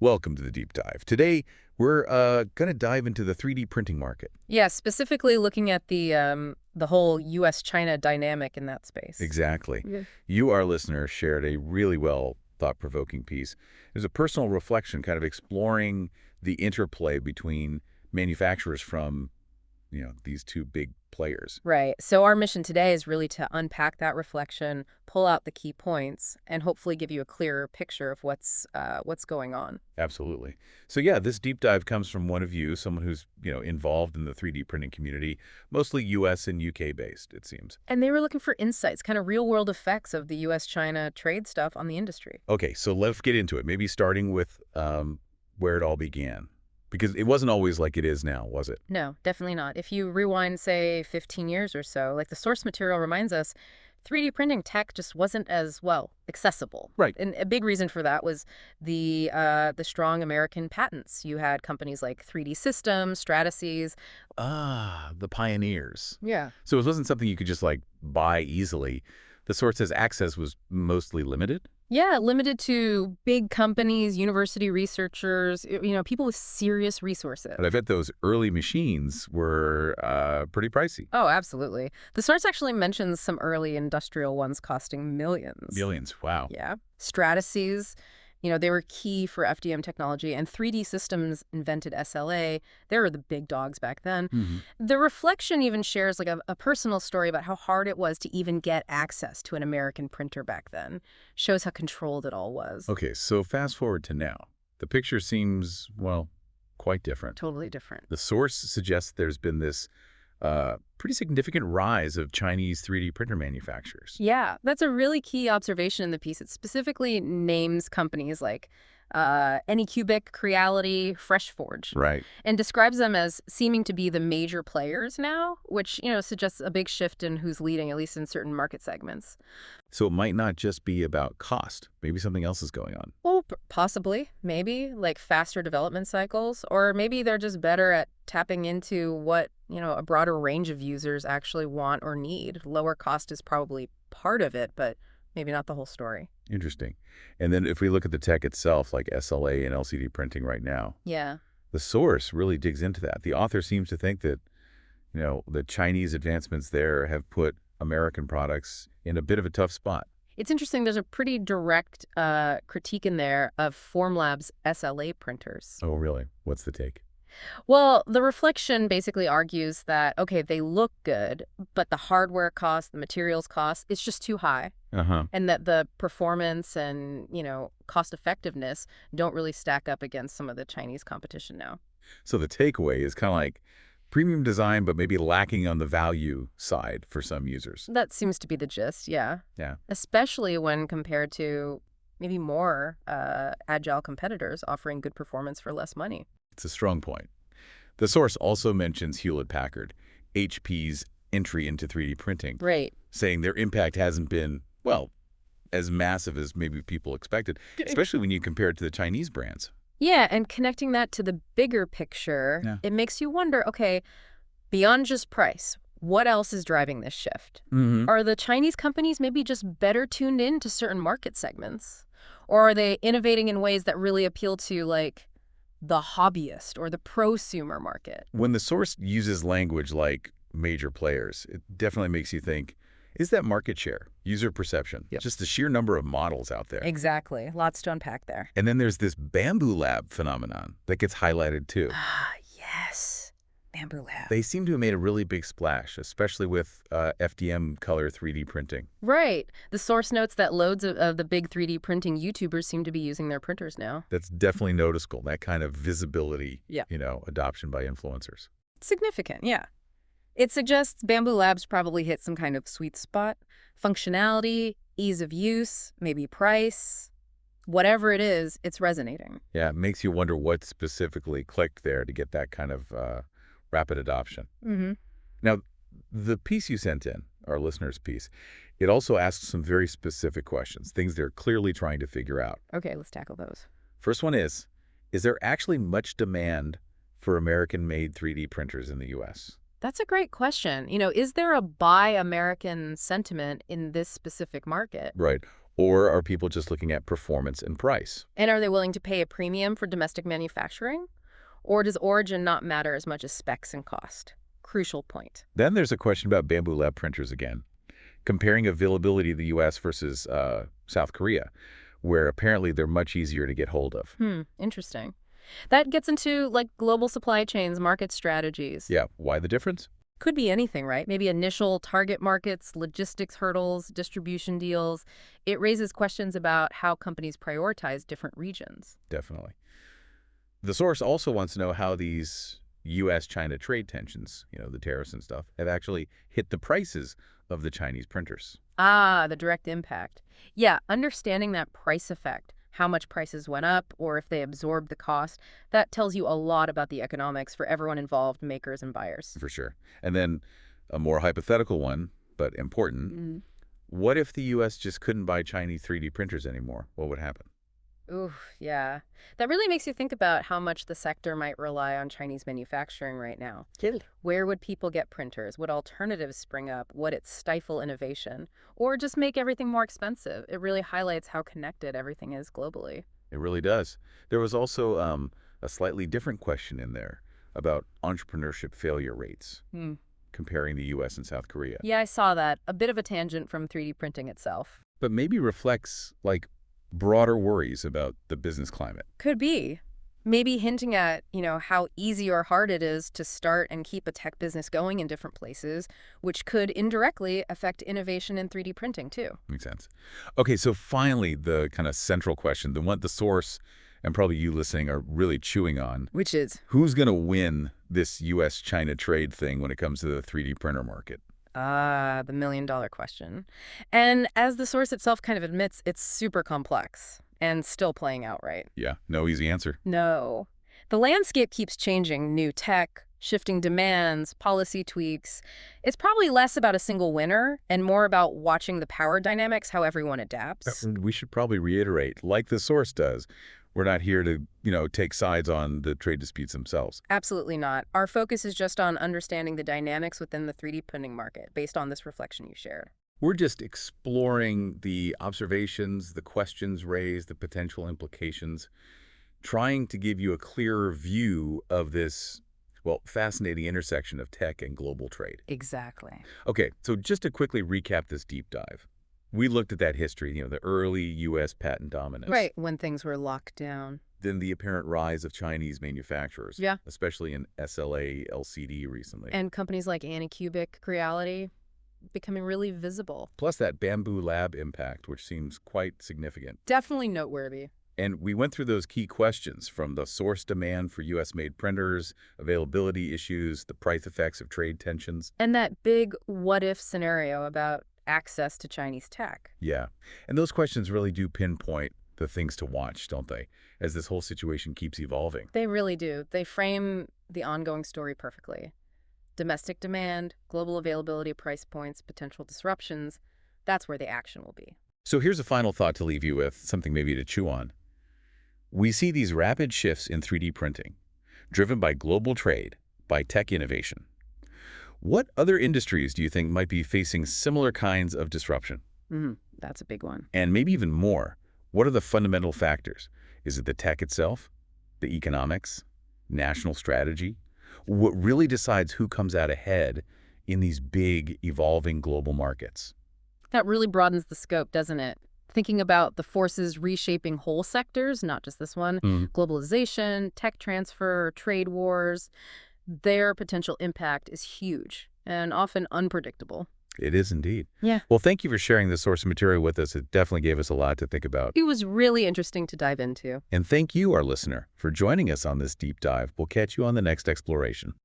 Welcome to the deep dive. Today, we're going to dive into the 3D printing market. Yeah, specifically looking at the whole U.S.-China dynamic in that space. Exactly. Yeah. You, our listener, shared a really well thought-provoking piece. It was a personal reflection kind of exploring the interplay between manufacturers from, these two big players. Right. So our mission today is really to unpack that reflection, pull out the key points, and hopefully give you a clearer picture of what's going on. Absolutely. So yeah, this deep dive comes from one of you, someone who's, involved in the 3D printing community, mostly U.S. and U.K. based, it seems. And they were looking for insights, kind of real-world effects of the U.S.-China trade stuff on the industry. Okay, so let's get into it. Maybe starting with where it all began. Because it wasn't always like it is now, was it? No, definitely not. If you rewind, say, 15 years or so, like the source material reminds us, 3D printing tech just wasn't as, accessible. Right. And a big reason for that was the strong American patents. You had companies like 3D Systems, Stratasys. Ah, the pioneers. Yeah. So it wasn't something you could just, buy easily. The source says access was mostly limited? Yeah, limited to big companies, university researchers, people with serious resources. But I bet those early machines were pretty pricey. Oh, absolutely. The source actually mentions some early industrial ones costing millions. Millions, wow. Yeah. Stratasys, they were key for FDM technology, and 3D Systems invented SLA. They were the big dogs back then. Mm-hmm. The reflection even shares a personal story about how hard it was to even get access to an American printer back then. Shows how controlled it all was. Okay, so fast forward to now. The picture seems, quite different. Totally different. The source suggests there's been this pretty significant rise of Chinese 3D printer manufacturers. Yeah, that's a really key observation in the piece. It specifically names companies like AnyCubic, Creality, FreshForge. Right. And describes them as seeming to be the major players now, which, suggests a big shift in who's leading, at least in certain market segments. So it might not just be about cost. Maybe something else is going on. Well, possibly, maybe, like faster development cycles, or maybe they're just better at tapping into what, a broader range of users actually want or need. Lower cost is probably part of it, but maybe not the whole story. Interesting. And then if we look at the tech itself, like SLA and LCD printing right now, yeah, the source really digs into that. The author seems to think that, the Chinese advancements there have put American products in a bit of a tough spot. It's interesting. There's a pretty direct critique in there of Formlabs SLA printers. Oh, really? What's the take? Well, the reflection basically argues that, okay, they look good, but the hardware cost, the materials cost, it's just too high. Uh-huh. And that the performance and, cost effectiveness don't really stack up against some of the Chinese competition now. So the takeaway is kind of like premium design, but maybe lacking on the value side for some users. That seems to be the gist, yeah. Yeah. Especially when compared to maybe more agile competitors offering good performance for less money. It's a strong point. The source also mentions Hewlett-Packard, HP's entry into 3D printing, Right. saying their impact hasn't been, as massive as maybe people expected, especially when you compare it to the Chinese brands. Yeah, and connecting that to the bigger picture, It makes you wonder, okay, beyond just price, what else is driving this shift? Mm-hmm. Are the Chinese companies maybe just better tuned in to certain market segments? Or are they innovating in ways that really appeal to, the hobbyist or the prosumer market? When the source uses language like major players, it definitely makes you think, is that market share, user perception, just the sheer number of models out there? Exactly. Lots to unpack there. And then there's this Bambu Lab phenomenon that gets highlighted too. Ah, yes. Bambu Lab. They seem to have made a really big splash, especially with FDM color 3D printing. Right. The source notes that loads of the big 3D printing YouTubers seem to be using their printers now. That's definitely noticeable, that kind of visibility, adoption by influencers. Significant, yeah. It suggests Bambu Labs probably hit some kind of sweet spot. Functionality, ease of use, maybe price. Whatever it is, it's resonating. Yeah, it makes you wonder what specifically clicked there to get that kind of rapid adoption. Mm-hmm. Now, the piece you sent in, our listener's piece, it also asks some very specific questions, things they're clearly trying to figure out. Okay, let's tackle those. First one is there actually much demand for American-made 3D printers in the U.S.? That's a great question. Is there a buy American sentiment in this specific market? Right. Or are people just looking at performance and price? And are they willing to pay a premium for domestic manufacturing? Or does origin not matter as much as specs and cost? Crucial point. Then there's a question about Bambu Lab printers again, comparing availability in the U.S. versus South Korea, where apparently they're much easier to get hold of. Interesting. That gets into, like, global supply chains, market strategies. Yeah, why the difference? Could be anything, right? Maybe initial target markets, logistics hurdles, distribution deals. It raises questions about how companies prioritize different regions. Definitely. The source also wants to know how these U.S.-China trade tensions, the tariffs and stuff, have actually hit the prices of the Chinese printers. Ah, the direct impact. Yeah, understanding that price effect, how much prices went up or if they absorbed the cost, that tells you a lot about the economics for everyone involved, makers and buyers. For sure. And then a more hypothetical one, but important. What if the U.S. just couldn't buy Chinese 3D printers anymore? What would happen? Ooh, yeah. That really makes you think about how much the sector might rely on Chinese manufacturing right now. Where would people get printers? Would alternatives spring up? Would it stifle innovation? Or just make everything more expensive? It really highlights how connected everything is globally. It really does. There was also a slightly different question in there about entrepreneurship failure rates, comparing the U.S. and South Korea. Yeah, I saw that. A bit of a tangent from 3D printing itself. But maybe reflects, broader worries about the business climate. Could be. Maybe hinting at, how easy or hard it is to start and keep a tech business going in different places, which could indirectly affect innovation in 3D printing, too. Makes sense. Okay, so finally, the kind of central question, the one the source and probably you listening are really chewing on. Which is? Who's going to win this U.S.-China trade thing when it comes to the 3D printer market? Ah, the million-dollar question. And as the source itself kind of admits, it's super complex and still playing out, right? Yeah, no easy answer. No. The landscape keeps changing. New tech, shifting demands, policy tweaks. It's probably less about a single winner and more about watching the power dynamics, how everyone adapts. We should probably reiterate, like the source does, we're not here to, take sides on the trade disputes themselves. Absolutely not. Our focus is just on understanding the dynamics within the 3D printing market based on this reflection you shared. We're just exploring the observations, the questions raised, the potential implications, trying to give you a clearer view of this, fascinating intersection of tech and global trade. Exactly. Okay, so just to quickly recap this deep dive. We looked at that history, the early U.S. patent dominance. Right, when things were locked down. Then the apparent rise of Chinese manufacturers. Yeah. Especially in SLA, LCD recently. And companies like Ænicubic, Creality, becoming really visible. Plus that Bambu Lab impact, which seems quite significant. Definitely noteworthy. And we went through those key questions from the source demand for U.S.-made printers, availability issues, the price effects of trade tensions. And that big what-if scenario about access to Chinese tech. Yeah. And those questions really do pinpoint the things to watch, don't they, as this whole situation keeps evolving. They really do. They frame the ongoing story perfectly. Domestic demand, global availability, price points, potential disruptions, that's where the action will be. So here's a final thought to leave you with, something maybe to chew on. We see these rapid shifts in 3D printing, driven by global trade, by tech innovation. What other industries do you think might be facing similar kinds of disruption? That's a big one. And maybe even more, what are the fundamental factors? Is it the tech itself, the economics, national strategy? What really decides who comes out ahead in these big, evolving global markets? That really broadens the scope, doesn't it? Thinking about the forces reshaping whole sectors, not just this one, globalization, tech transfer, trade wars, their potential impact is huge and often unpredictable. It is indeed. Yeah. Well, thank you for sharing this source material with us. It definitely gave us a lot to think about. It was really interesting to dive into. And thank you, our listener, for joining us on this deep dive. We'll catch you on the next exploration.